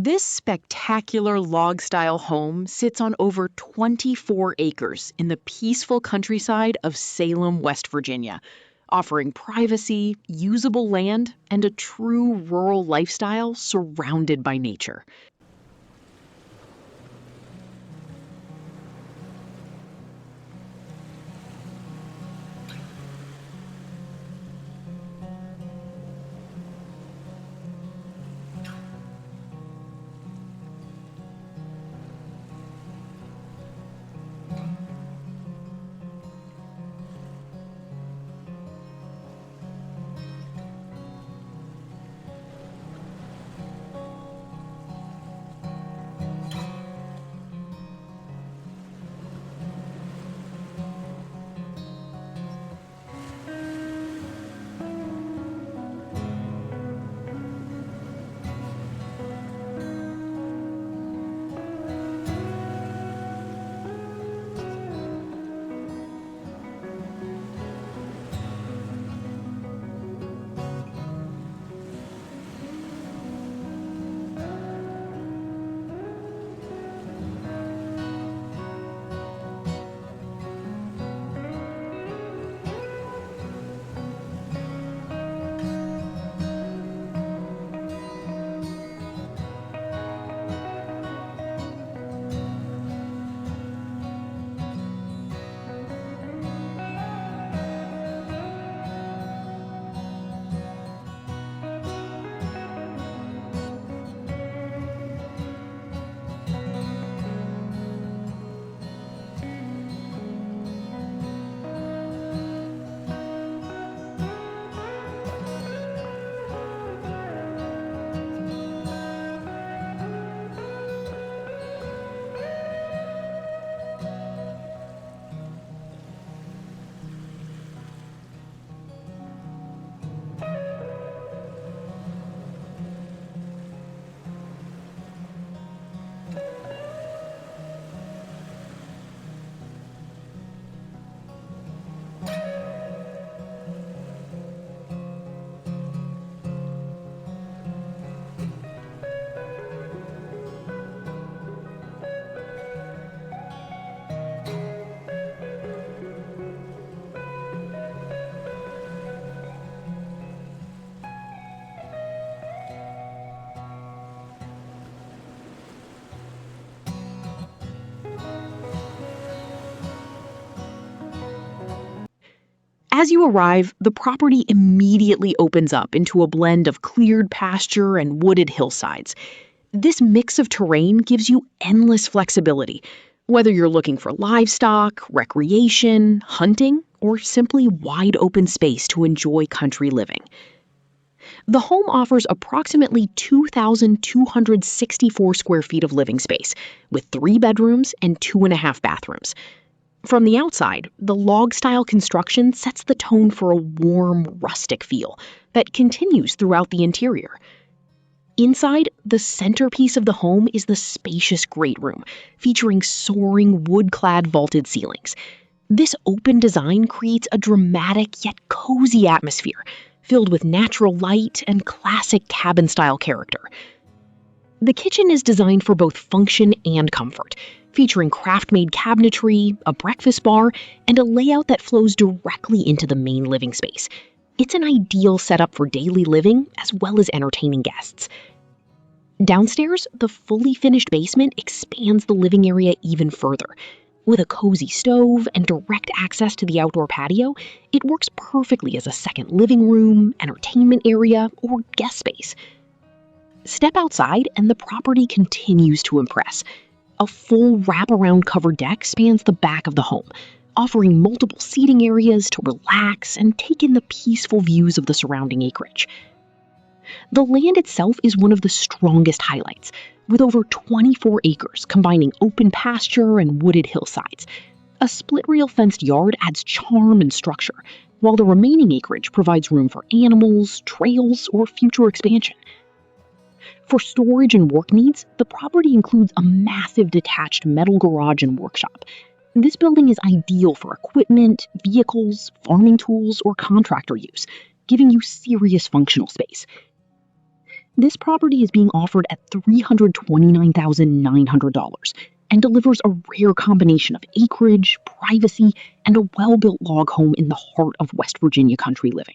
This spectacular log-style home sits on over 24 acres in the peaceful countryside of Salem, West Virginia, offering privacy, usable land, and a true rural lifestyle surrounded by nature. As you arrive, the property immediately opens up into a blend of cleared pasture and wooded hillsides. This mix of terrain gives you endless flexibility, whether you're looking for livestock, recreation, hunting, or simply wide open space to enjoy country living. The home offers approximately 2,264 square feet of living space, with 3 bedrooms and 2.5 bathrooms. From the outside, the log-style construction sets the tone for a warm, rustic feel that continues throughout the interior. Inside, the centerpiece of the home is the spacious great room, featuring soaring wood-clad vaulted ceilings. This open design creates a dramatic yet cozy atmosphere, filled with natural light and classic cabin-style character. The kitchen is designed for both function and comfort, featuring craft-made cabinetry, a breakfast bar, and a layout that flows directly into the main living space. It's an ideal setup for daily living as well as entertaining guests. Downstairs, the fully finished basement expands the living area even further. With a cozy stove and direct access to the outdoor patio, it works perfectly as a second living room, entertainment area, or guest space. Step outside and the property continues to impress. A full wraparound covered deck spans the back of the home, offering multiple seating areas to relax and take in the peaceful views of the surrounding acreage. The land itself is one of the strongest highlights, with over 24 acres combining open pasture and wooded hillsides. A split-rail fenced yard adds charm and structure, while the remaining acreage provides room for animals, trails, or future expansion. For storage and work needs, the property includes a massive detached metal garage and workshop. This building is ideal for equipment, vehicles, farming tools, or contractor use, giving you serious functional space. This property is being offered at $329,900 and delivers a rare combination of acreage, privacy, and a well-built log home in the heart of West Virginia country living.